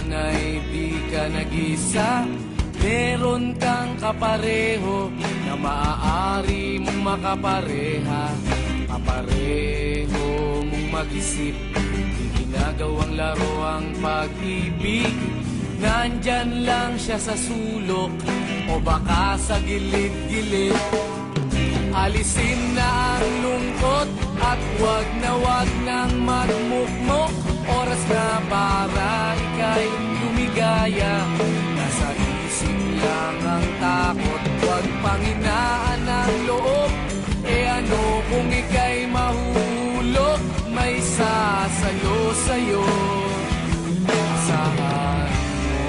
kabiguan ay di ka nag-isa. Meron kang kapareho na maaari mong makapareha. Kapareho mong mag-isip, di ginagawang laro ang pag-ibig. Nandyan lang siya sa sulok o baka sa gilid-gilid. Alisin na ang lungkot at wag nang magmukmok. Oras na para ika'y lumigaya. Nasa isip lang ang takot, wag panghinaan ang loob. E ano kung ika'y mahulog, may sasayo sa'yo. Asahan mo,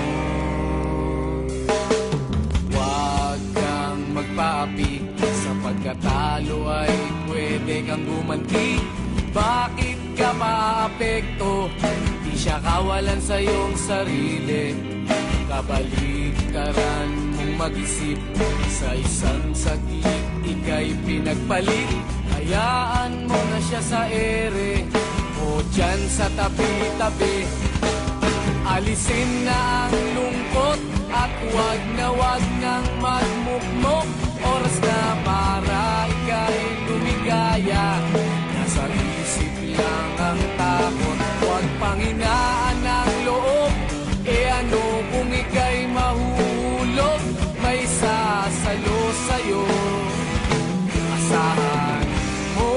wag kang magpaapi. Sa pagkatalo ay pwede kang gumanti. Bakit ka maapekto? Di siya kawalan sa iyong sarili. Kabaliktaran mong mag-isip. Sa isang saglit ika'y pinagpalit. Hayaan mo na siya sa ere o dyan sa tabi-tabi. Alisin na ang lungkot at wag nang magmukmok. Oras na para ika'y lumigaya. Nasa isip lang ang takot, huwag panghinaan ang loob. E ano kung ika'y mahulog, may sasalo sa'yo. Asahan mo.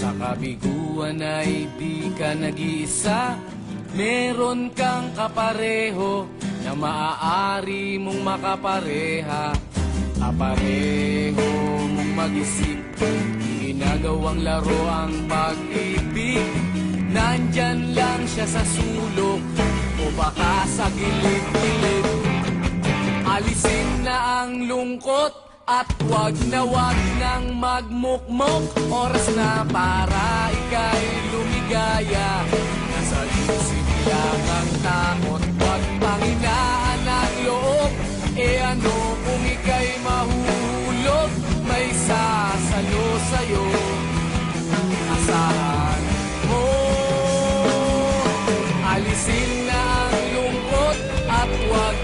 Sa kabiguan ay di ka nag-iisa. Meron kang kapareho na maaari mong makapareha. Kapareho mong mag-isip, ginagawang laro ang pag-ibig. Nandyan lang siya sa sulok o baka sa gilid-gilid. Alisin na ang lungkot at wag nang magmukmok. Oras na para ika'y lumigaya. Nasa isip lang ang takot, wag panghinaan ang loob. E ano kung ika'y mahulog, may sasalo sa'yo. Asahan mo. Alisin na ang lungkot at wag